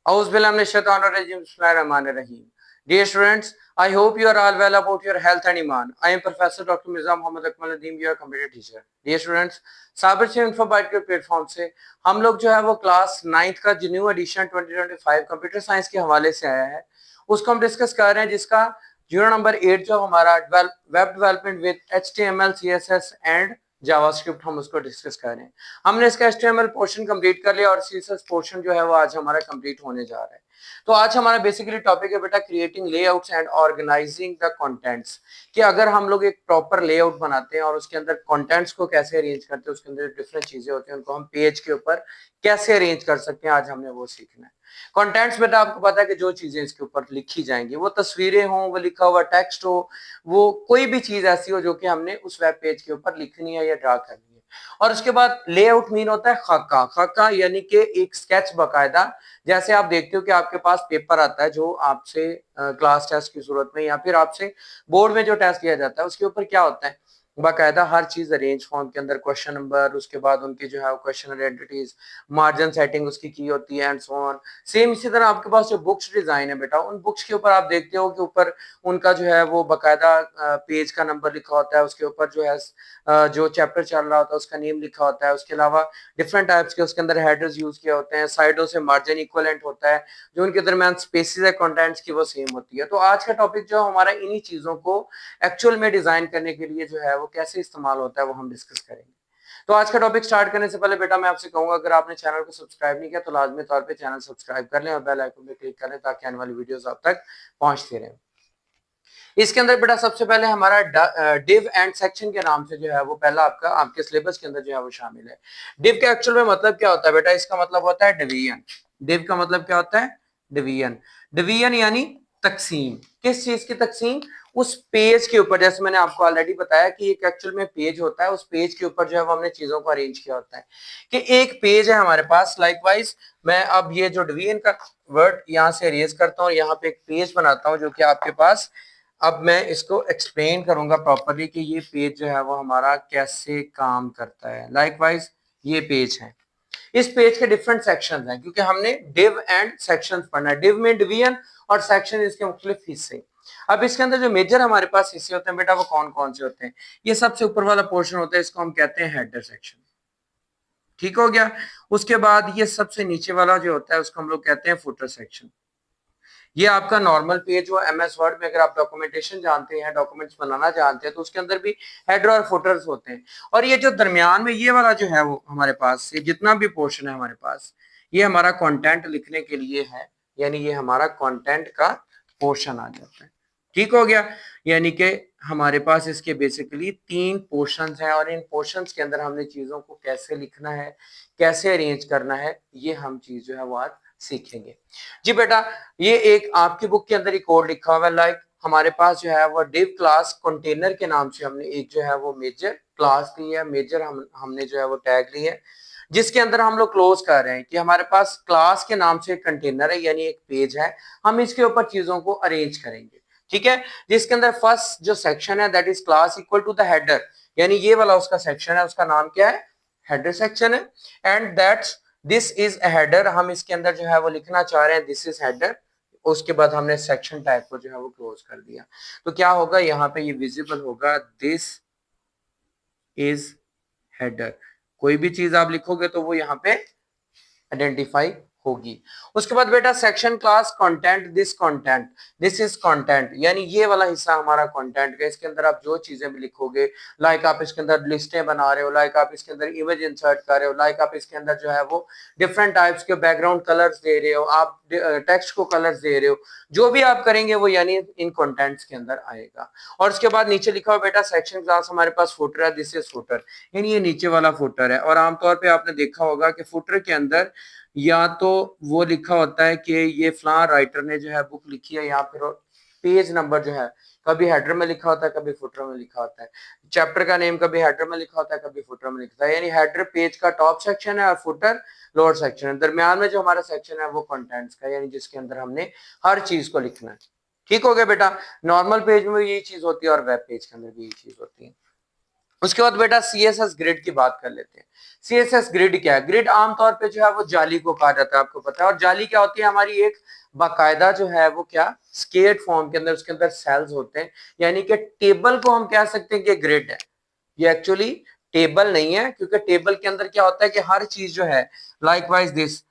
Bismillahirrahmanirrahim. Dear students, I hope you are all well about your health and iman. I am Professor Dr. Mirza Mohammad Akmal Nadeem, your computer teacher. Dear students, साबर से इन्फोबाइट के platform से हम लोग जो है वो class 9th का जो न्यू एडिशन 2025 कंप्यूटर साइंस के हवाले से आया है उसको हम डिस्कस कर रहे हैं, जिसका यूनिट नंबर 8 जो हमारा web development with HTML CSS and JavaScript, हम उसको डिस्कस कर रहे हैं। हमने इसका HTML पोर्शन कंप्लीट कर लिया और CSS पोर्शन जो है वो आज हमारा कंप्लीट होने जा रहा है। तो आज हमारा बेसिकली टॉपिक है बेटा creating layouts and organising the contents, कि अगर हम लोग एक प्रॉपर लेआउट बनाते हैं और उसके अंदर कंटेंट्स को कैसे अरेंज करते हैं, उसके अंदर डिफरेंट चीजें होती हैं, उनको हम पेज के ऊपर कैसे अरेंज कर सकते हैं, आज हमने वो सीखना है। कंटेंट्स बेटा आपको पता है कि जो चीजें इसके ऊपर लिखी जाएंगी, वो तस्वीरें हो, वो लिखा हुआ टेक्स्ट हो, वो कोई भी चीज ऐसी हो जो कि हमने उस वेब पेज के ऊपर लिखनी है या ड्रा करनी है। और उसके बाद लेआउट मीन होता है खाका। खाका यानी कि एक स्केच बकायदा, जैसे आप देखते हो कि आपके पास पेपर आता है जो आपसे क्लास टेस्ट की सूरत में या फिर आपसे बोर्ड में जो टेस्ट किया जाता है, उसके ऊपर क्या होता है, बाकायदा हर चीज अरेंज फॉर्म के अंदर, क्वेश्चन नंबर, उसके बाद उनकी जो है क्वेश्चन आइडेंटिटीज, मार्जिन सेटिंग उसकी की होती है एंड सो ऑन। सेम इसी तरह आपके पास जो बुक्स डिजाइन है बेटा, उन बुक्स के ऊपर आप देखते हो कि ऊपर उनका जो है वो बाकायदा पेज का नंबर लिखा होता है, उसके ऊपर जो है जो चैप्टर चल रहा होता है उसका नेम लिखा होता है। उसके अलावा डिफरेंट टाइप्स के उसके अंदर हेडर्स यूज किए होते हैं, साइडों से मार्जिन इक्वलेंट होता है, जो उनके दरमियान स्पेसेस है कंटेंट्स की वो सेम होती है। तो आज का टॉपिक जो हमारा इन्हीं चीजों को एक्चुअल में डिजाइन करने के लिए जो है वो कैसे इस्तेमाल होता है वो हम डिस्कस करेंगे। तो आज का टॉपिक स्टार्ट करने से पहले बेटा मैं आपसे कहूंगा, अगर आपने चैनल को सब्सक्राइब नहीं किया तो लाजमी तौर पे चैनल सब्सक्राइब कर लें और बेल आइकन पे क्लिक कर लें ताकि आने वाली वीडियोस आप तक पहुंचती रहें। इसके अंदर बेटा सबसे पहले हमारा डिव एंड सेक्शन के नाम से जो है वो पहला आपका आपके सिलेबस के अंदर जो है वो शामिल है। डिव का एक्चुअल में मतलब क्या होता है बेटा, इसका मतलब होता है डिवीजन। डिव का मतलब क्या होता है, डिवीजन। डिवीजन यानी तकसीम। किस चीज की तकसीम, उस पेज के ऊपर। जैसे मैंने आपको ऑलरेडी बताया कि एक एक्चुअल में पेज होता है, उस पेज के ऊपर जो है वो हमने चीजों को अरेंज किया होता है कि एक पेज है हमारे पास। लाइकवाइज मैं अब ये जो डिवीजन का वर्ड यहाँ से अरेंज करता हूँ, यहाँ पे एक पेज बनाता हूँ जो कि आपके पास, अब मैं इसको एक्सप्लेन करूंगा प्रॉपरली कि ये पेज जो है वो हमारा कैसे काम करता है। लाइकवाइज ये पेज है, इस पेज के डिफरेंट सेक्शंस हैं क्योंकि हमने डिव एंड सेक्शंस पढ़ना है। डिव में डिवीजन और सेक्शन इसके मुख्तलिफ हिस्से। अब इसके अंदर जो मेजर हमारे पास हिस्से होते हैं बेटा वो कौन कौन से होते हैं, ये सबसे ऊपर वाला पोर्शन होता है, इसको हम कहते हैं हेडर सेक्शन। ठीक हो गया। उसके बाद ये सबसे नीचे वाला जो होता है उसको हम लोग कहते हैं फुटर सेक्शन। ये आपका नॉर्मल पेज हो MS वर्ड में, अगर आप डॉक्यूमेंटेशन जानते हैं, डॉक्यूमेंट्स बनाना जानते हैं, तो उसके अंदर भी हेडर और फुटर्स होते हैं। और ये जो दरमियान में ये वाला जो है वो हमारे पास ये जितना भी पोर्शन है हमारे पास, ये हमारा कंटेंट लिखने के लिए है, यानी ये हमारा कंटेंट का पोर्शन आ जाता है। ठीक हो गया। यानी कि हमारे पास इसके बेसिकली 3 पोर्शंस हैं और इन पोर्शंस के अंदर हमने चीजों को कैसे लिखना है, कैसे अरेंज करना है, ये हम चीज जो है वो आज सीखेंगे। जी बेटा, ये एक आपकी बुक के अंदर ही कोड लिखा हुआ है। लाइक हमारे पास जो है वो डिव क्लास कंटेनर के नाम से हमने एक जो है वो मेजर क्लास ली है, मेजर हमने जो है वो टैग ली है, जिसके अंदर हम लोग क्लोज कर रहे हैं कि हमारे पास क्लास के नाम से कंटेनर है, यानी एक पेज है, हम इसके ऊपर चीजों को अरेंज करेंगे। ठीक है। जिसके अंदर फर्स्ट जो सेक्शन है that is class equal to the header, यानी ये वाला उसका सेक्शन है, उसका नाम क्या है, हेडर सेक्शन है। And that's this is a header, हम इसके अंदर जो है वो लिखना चाह रहे हैं दिस इज हेडर। उसके बाद हमने सेक्शन टाइप को जो है वो क्लोज कर दिया। तो क्या होगा, यहाँ पे ये विजिबल होगा दिस इज हेडर। कोई भी चीज आप लिखोगे तो वो यहाँ पे आइडेंटिफाई होगी। उसके बाद बेटा section class content, this is content, यानी ये वाला हिस्सा हमारा कंटेंट का। इसके अंदर आप जो चीजें भी लिखोगे, लाइक आप इसके अंदर लिस्टें बना रहे हो, लाइक आप इसके अंदर इमेज इंसर्ट कर रहे हो, लाइक आप इसके अंदर जो है वो डिफरेंट टाइप्स के बैकग्राउंड कलर्स दे रहे हो, आप टेक्स्ट को कलर्स दे रहे हो, जो भी आप करेंगे वो यानी इन कंटेंट्स के अंदर आएगा। और उसके बाद नीचे लिखा हुआ बेटा सेक्शन क्लास हमारे पास फुटर है, दिस इज फुटर, यानी ये नीचे वाला फुटर है। और आमतौर पर आपने देखा होगा कि फुटर के अंदर या तो वो लिखा होता है कि ये फलां राइटर ने जो है बुक लिखी है, या फिर पेज नंबर जो है कभी हेडर में लिखा होता है, कभी फुटर में लिखा होता है। चैप्टर का नेम कभी हेडर में लिखा होता है, कभी फुटर में लिखा होता है। यानी हेडर पेज का टॉप सेक्शन है और फुटर लोअर सेक्शन है। दरमियान में जो हमारा सेक्शन है वो कंटेंट्स का, यानी जिसके अंदर हमने हर चीज को लिखना है। ठीक हो गया बेटा। नॉर्मल पेज में यही चीज होती है और वेब पेज के अंदर भी यही चीज होती है। उसके बाद बेटा सीएसएस ग्रिड की बात कर लेते हैं। सीएसएस ग्रिड क्या है? ग्रिड आमतौर पे जो है वो जाली को कहा जाता है, आपको पता है। और जाली क्या होती है? हमारी एक बाकायदा जो है वो क्या स्केट फॉर्म के अंदर, उसके अंदर सेल्स होते हैं, यानी कि टेबल को हम कह सकते हैं कि ग्रिड है। ये एक्चुअली टेबल नहीं है, क्योंकि टेबल के अंदर क्या होता है कि हर चीज जो है लाइकवाइज दिस,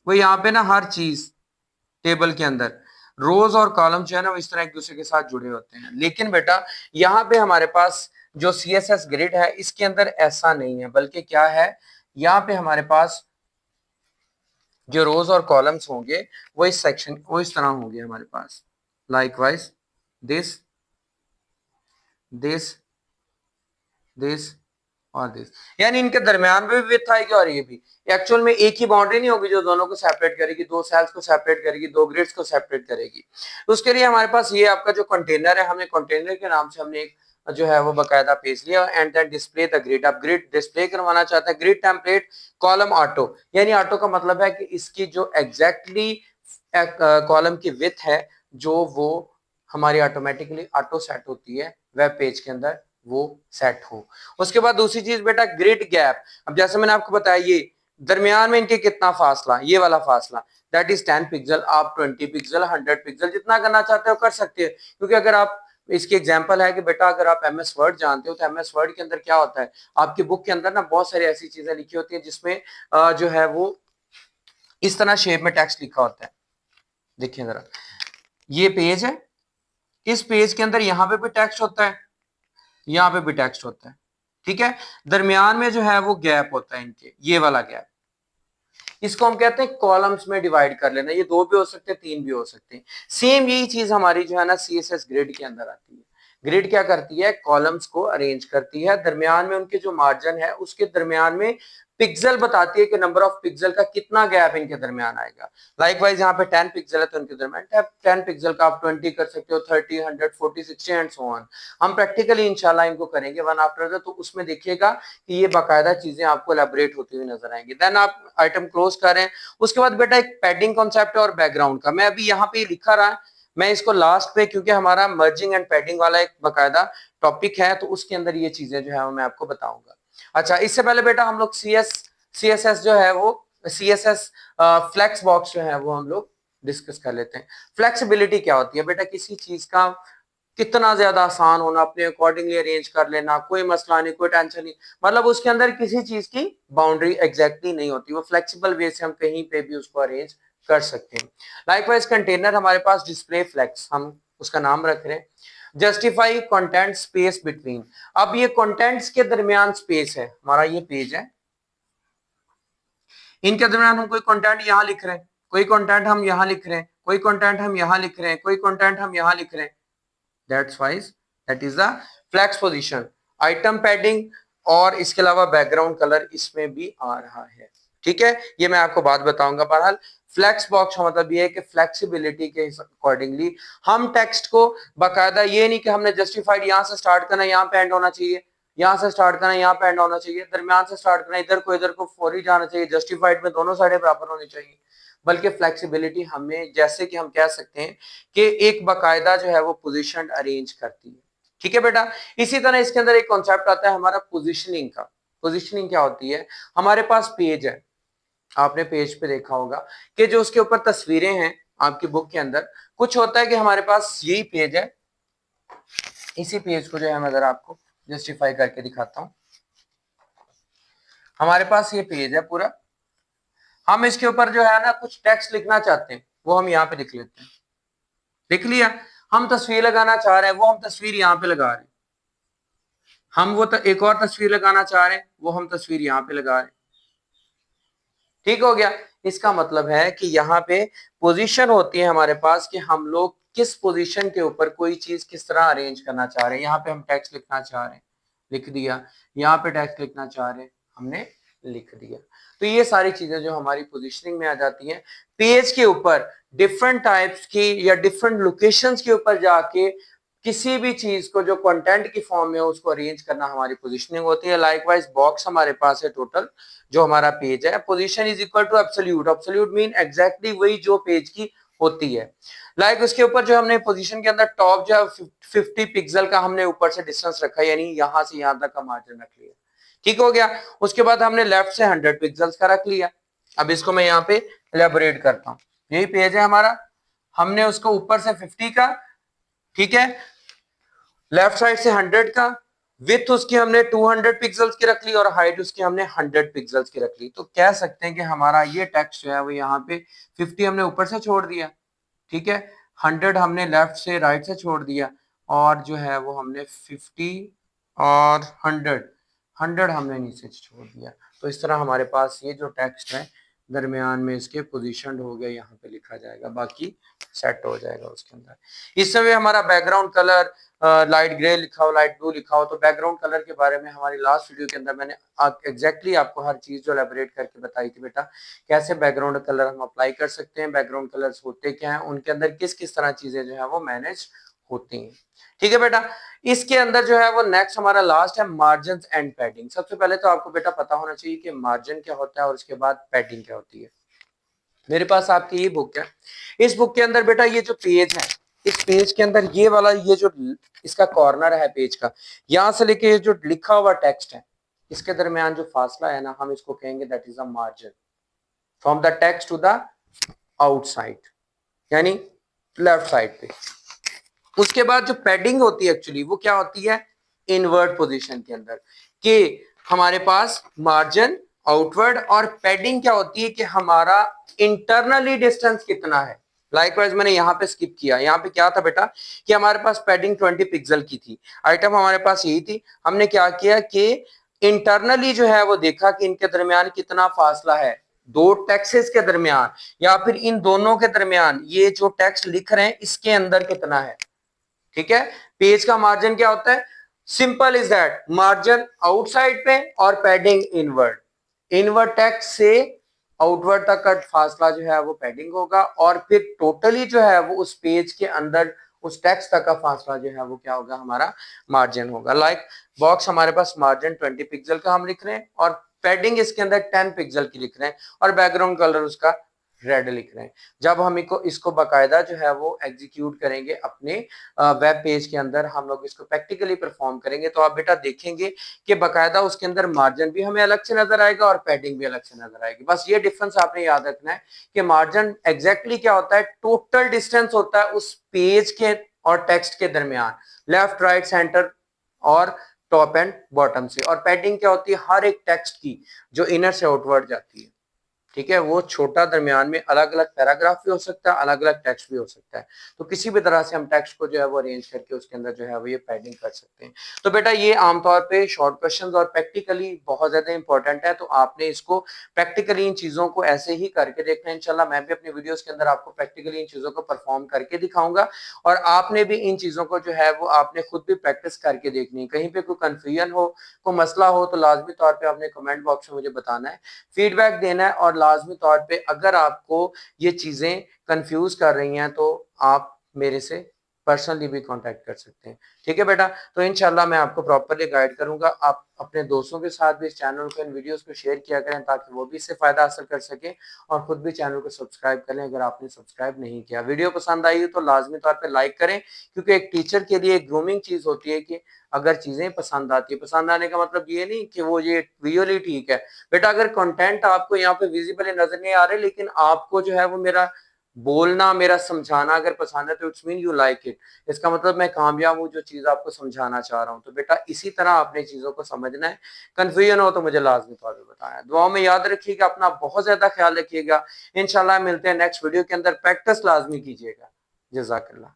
वो यहाँ पे ना हर चीज टेबल के अंदर रोज और कॉलम जो है ना वो इस तरह एक दूसरे के साथ जुड़े होते हैं। लेकिन बेटा यहाँ पे हमारे पास जो सीएसएस ग्रिड है इसके अंदर ऐसा नहीं है, बल्कि क्या है, यहाँ पे हमारे पास जो रोज और कॉलम्स होंगे वो इस सेक्शन वो इस तरह होंगे हमारे पास, लाइकवाइज दिस दिस दिस और दिस, यानी इनके दरमियान में भी विड्थ आएगी और ये भी। एक्चुअल में एक ही बाउंड्री नहीं होगी जो दोनों को सेपरेट करेगी, दो सेल्स को सेपरेट करेगी, दो ग्रिड्स को सेपरेट करेगी। उसके लिए हमारे पास ये आपका जो कंटेनर है, हमने कंटेनर के नाम से हमने एक जो है वो बकायदा पेज लिया, and then display the grid. आप ग्रिड डिस्प्ले करवाना चाहते हैं, ग्रिड टेम्पलेट कॉलम ऑटो, यानी ऑटो का मतलब है कि इसकी जो एग्जैक्टली कॉलम की विड्थ है जो वो हमारी ऑटोमेटिकली ऑटो सेट होती है वेब पेज के अंदर, वो सेट हो। उसके बाद दूसरी चीज बेटा ग्रिड गैप। अब जैसे मैंने आपको बताया ये दरमियान में इनके कितना फासला, ये वाला फासला दैट इज 10 पिक्सल। आप 20 पिक्सल 100 पिक्सल जितना करना चाहते हो कर सकते हैं, क्योंकि अगर आप इसकी एग्जांपल है कि बेटा अगर आप एमएस वर्ड जानते हो तो एमएस वर्ड के अंदर क्या होता है, आपकी बुक के अंदर ना बहुत सारी ऐसी चीजें लिखी होती है जिसमें जो है वो इस तरह शेप में टेक्स्ट लिखा होता है। देखिए जरा, ये पेज है, इस पेज के अंदर यहाँ पे भी टेक्स्ट होता है, यहाँ पे भी टेक्स्ट होता है, ठीक है। दरमियान में जो है वो गैप होता है इनके, ये वाला गैप, इसको हम कहते हैं कॉलम्स में डिवाइड कर लेना। ये दो भी हो सकते हैं, तीन भी हो सकते हैं। सेम यही चीज हमारी जो है ना सीएसएस ग्रिड के अंदर आती है। ग्रिड क्या करती है? कॉलम्स को अरेंज करती है, दरमियान में उनके जो मार्जिन है उसके दरमियान में पिक्सल बताती है कि नंबर ऑफ पिक्सल का कितना गैप इनके दरमियान आएगा। लाइकवाइज यहाँ पे 10 पिक्सल है तो इनके दरमियान 10 पिक्सल का आप 20 कर सकते हो, 30, 100, 40, 60 एंड सो ऑन। हम प्रैक्टिकली इंशाल्लाह इनको करेंगे वन आफ्टर अदर, तो उसमें देखिएगा कि ये बाकायदा चीजें आपको एलेबोरेट होती हुई नजर आएंगी। देन आप आइटम क्लोज करें। उसके बाद बेटा एक पैडिंग कॉन्सेप्ट है और बैकग्राउंड का, मैं अभी यहाँ पे लिखा रहा, मैं इसको लास्ट पे, क्योंकि हमारा मर्जिंग एंड पैडिंग वाला एक बाकायदा टॉपिक है, तो उसके अंदर ये चीजें जो है मैं आपको बताऊंगा। अच्छा, इससे पहले बेटा हम लोग सीएसएस जो है वो सीएसएस फ्लेक्स बॉक्स जो है वो हम लोग डिस्कस कर लेते हैं। फ्लेक्सिबिलिटी क्या होती है बेटा? किसी चीज का कितना ज्यादा आसान होना, अपने अकॉर्डिंगली अरेंज कर लेना, कोई मसला नहीं, कोई टेंशन नहीं, मतलब उसके अंदर किसी चीज की बाउंड्री एग्जैक्टली नहीं होती, वो फ्लेक्सिबल वे से हम कहीं पे भी उसको अरेंज कर सकते हैं। लाइकवाइज कंटेनर हमारे पास डिस्प्ले फ्लेक्स, हम उसका नाम रख रहे हैं। जस्टिफाई कंटेंट स्पेस बिटवीन, अब ये कंटेंट्स के दरमियान स्पेस है, हमारा ये पेज है, इनके दरमियान हम कोई कंटेंट यहाँ लिख रहे हैं, कोई कंटेंट हम यहाँ लिख रहे हैं, कोई कंटेंट हम यहाँ लिख रहे हैं, कोई कंटेंट हम यहाँ लिख रहे हैं, that's wise that is the flex position. Item padding और इसके अलावा बैकग्राउंड कलर इसमें भी आ रहा है, ठीक है। ये मैं आपको बात बताऊंगा। बहरहाल फ्लेक्स बॉक्स का मतलब ये है कि फ्लेक्सिबिलिटी के अकॉर्डिंगली हम टेक्स्ट को बाकायदा, ये नहीं कि हमने जस्टिफाइड यहाँ से स्टार्ट करना, यहाँ पे एंड होना चाहिए, यहाँ से स्टार्ट करना, यहाँ पे एंड होना चाहिए, दरमियान से स्टार्ट करना, इधर को फौरी जाना चाहिए, जस्टिफाइड में दोनों साइडें बराबर होनी चाहिए। बल्कि फ्लेक्सिबिलिटी हमें, जैसे कि हम कह सकते हैं कि एक बाकायदा जो है वो पोजीशन अरेंज करती है, ठीक है बेटा। इसी तरह इसके अंदर एक कॉन्सेप्ट आता है हमारा पोजीशनिंग का। पोजीशनिंग क्या होती है? हमारे पास पेज है, आपने पेज पे देखा होगा कि जो उसके ऊपर तस्वीरें हैं आपकी बुक के अंदर, कुछ होता है कि हमारे पास यही पेज है, इसी पेज को जो है मैं जरा आपको जस्टिफाई करके दिखाता हूं। हमारे पास ये पेज है पूरा, हम इसके ऊपर जो है ना कुछ टेक्स्ट लिखना चाहते हैं, वो हम यहाँ पे लिख लेते हैं, लिख लिया। हम तस्वीर लगाना चाह रहे हैं, वो हम तस्वीर यहाँ पे लगा रहे हैं। हम वो एक और तस्वीर लगाना चाह रहे हैं, वो हम तस्वीर यहाँ पे लगा रहे हैं, ठीक हो गया। इसका मतलब है कि यहाँ पे पोजीशन होती है हमारे पास कि हम लोग किस पोजीशन के ऊपर कोई चीज किस तरह अरेंज करना चाह रहे हैं। यहाँ पे हम टेक्स्ट लिखना चाह रहे हैं, लिख दिया। यहाँ पे टेक्स्ट लिखना चाह रहे हैं, हमने लिख दिया। तो ये सारी चीजें जो हमारी पोजीशनिंग में आ जाती हैं, पेज के ऊपर डिफरेंट टाइप्स की या डिफरेंट लोकेशंस के ऊपर जाके किसी भी चीज को जो कंटेंट की फॉर्म में उसको अरेंज करना हमारी पोजीशनिंग होती है। लाइकवाइज बॉक्स हमारे पास है टोटल जो हमारा पेज है। Position is equal to absolute, absolute mean exactly वही जो पेज की होती है। लाइक उसके ऊपर जो हमने पोजीशन के अंदर टॉप जो है 50 पिक्सल का हमने ऊपर से डिस्टेंस रखा है, यानी यहां से यहां तक का मार्जिन रख लिया। ठीक हो गया। उसके बाद हमने लेफ्ट से 100 पिक्सल्स का रख लिया। अब इसको मैं यहाँ पे एलेबोरेट करता हूँ। यही पेज है हमारा, हमने उसको ऊपर से 50 का, ठीक है, लेफ्ट साइड से 100 का, विथ उसकी हमने 200 पिक्सल्स की रख ली और हाइट उसकी हमने 100 पिक्सल्स की रख ली। तो कह सकते हैं कि हमारा ये टेक्स्ट जो है वो यहाँ पे 50 हमने ऊपर से छोड़ दिया, ठीक है, 100 हमने लेफ्ट से राइट से छोड़ दिया, और जो है वो हमने 50 और 100 हमने नीचे से छोड़ दिया। तो इस तरह हमारे पास ये जो टेक्स्ट है दरमियान में इसके पोजीशनड हो गया, यहाँ पे लिखा जाएगा, बाकी सेट हो जाएगा उसके अंदर। इस समय हमारा बैकग्राउंड कलर लाइट ग्रे लिखा हो, लाइट ब्लू लिखा हो, तो बैकग्राउंड कलर के बारे में हमारी लास्ट वीडियो के अंदर मैंने एग्जैक्टली आपको हर चीज जो एलेबोरेट करके बताई थी बेटा, कैसे बैकग्राउंड कलर हम अप्लाई कर सकते हैं, बैकग्राउंड कलर्स होते क्या हैं, उनके अंदर किस किस तरह चीजें जो है वो मैनेज होती हैं। ठीक है बेटा, इसके अंदर जो है वो नेक्स्ट हमारा लास्ट है मार्जिन एंड पैडिंग। सबसे पहले तो आपको बेटा पता होना चाहिए कि मार्जिन क्या होता है और उसके बाद पैडिंग क्या होती है। मेरे पास आपकी ये बुक है, इस बुक के अंदर बेटा ये जो पेज है, इस पेज के अंदर ये वाला ये जो इसका कॉर्नर है पेज का, यहां से लेके ये जो लिखा हुआ टेक्स्ट है, इसके दरमियान जो फासला है ना, हम इसको कहेंगे that is a margin from the text to the outside, यानी लेफ्ट साइड पे। उसके बाद जो पैडिंग होती है एक्चुअली वो क्या होती है, इनवर्ट पोजीशन के अंदर, कि हमारे पास मार्जिन आउटवर्ड, और पैडिंग क्या होती है कि हमारा इंटरनली डिस्टेंस कितना है। लाइकवाइज मैंने यहाँ पे स्किप किया, यहाँ पे क्या था बेटा कि हमारे पास पैडिंग 20 पिक्सल की थी, आइटम हमारे पास यही थी। हमने क्या किया कि इंटरनली जो है वो देखा कि इनके दरमियान कितना फासला है, दो टेक्सेस के दरमियान या फिर इन दोनों के दरमियान, ये जो टेक्स्ट लिख रहे हैं इसके अंदर कितना है। ठीक है, पेज का मार्जिन क्या होता है, simple is that, margin outside पे और पैडिंग इनवर्ड, इनवर्ड टेक्स्ट से आउटवर्ड तक का फासला जो है वो पैडिंग होगा, और फिर टोटली जो है वो उस पेज के अंदर उस टेक्स्ट तक का फासला जो है वो क्या होगा, हमारा मार्जिन होगा। लाइक बॉक्स हमारे पास मार्जिन 20 पिक्सल का हम लिख रहे हैं और पैडिंग इसके अंदर 10 पिक्सल की लिख रहे हैं, और बैकग्राउंड कलर उसका रेड लिख रहे हैं। जब हम इसको बाकायदा जो है वो एग्जीक्यूट करेंगे अपने वेब पेज के अंदर, हम लोग इसको प्रैक्टिकली परफॉर्म करेंगे, तो आप बेटा देखेंगे कि बाकायदा उसके अंदर मार्जिन भी हमें अलग से नजर आएगा और पैडिंग भी अलग से नजर आएगी। बस ये डिफरेंस आपने याद रखना है कि मार्जिन एग्जैक्टली क्या होता है, टोटल डिस्टेंस होता है उस पेज के और टेक्स्ट के दरमियान, लेफ्ट राइट सेंटर और टॉप एंड बॉटम से, और पैडिंग क्या होती है, हर एक टेक्स्ट की जो इनर से आउटवर्ड जाती है। ठीक है, वो छोटा दरमियान में अलग अलग पैराग्राफ भी हो सकता है, अलग अलग टेक्स्ट भी हो सकता है, तो किसी भी तरह से हम टेक्स्ट को जो है वो अरेंज करके उसके अंदर जो है वो ये पैडिंग कर सकते हैं। तो बेटा ये आमतौर पे शॉर्ट क्वेश्चंस और प्रैक्टिकली बहुत ज्यादा इंपॉर्टेंट है, तो आपने इसको प्रैक्टिकली इन चीजों को ऐसे ही करके देखना है। इंशाल्लाह मैं भी अपनी वीडियोस के अंदर आपको प्रैक्टिकली इन चीजों को परफॉर्म करके दिखाऊंगा, और आपने भी इन चीजों को जो है वो आपने खुद भी प्रैक्टिस करके देखनी है। कहीं पे कोई कंफ्यूजन हो, कोई मसला हो, तो लाजमी तौर पे आपने कमेंट बॉक्स में मुझे बताना है, फीडबैक देना है, और लाजमी तौर पे अगर आपको ये चीजें कंफ्यूज कर रही हैं तो आप मेरे से पर्सनली भी कांटेक्ट कर सकते हैं। ठीक है बेटा, तो इंशाल्लाह मैं आपको प्रॉपर्ली गाइड करूंगा। आप अपने दोस्तों के साथ भी इस चैनल को, इन वीडियोस को शेयर किया करें ताकि वो भी इससे फायदा हासिल कर सकें, और खुद भी चैनल को सब्सक्राइब करें अगर आपने सब्सक्राइब नहीं किया। वीडियो पसंद आई हो तो लाजमी तौर पर लाइक करें, क्योंकि एक टीचर के लिए एक ग्रूमिंग चीज होती है कि अगर चीजें पसंद आती है, पसंद आने का मतलब ये नहीं कि वो ये विजुअली ठीक है बेटा, अगर कंटेंट आपको यहाँ पे विजिबली नजर नहीं आ रहे लेकिन आपको जो है वो मेरा बोलना, मेरा समझाना अगर पसंद है, तो it's mean you like it, इसका मतलब मैं कामयाब हूँ जो चीज आपको समझाना चाह रहा हूँ। तो बेटा इसी तरह आपने चीजों को समझना है, कंफ्यूजन हो तो मुझे लाजमी तौर पर बताना। दुआओं में याद रखिएगा, अपना बहुत ज्यादा ख्याल रखिएगा। इंशाल्लाह मिलते हैं नेक्स्ट वीडियो के अंदर, प्रैक्टिस लाजमी कीजिएगा। जज़ाकल्लाह।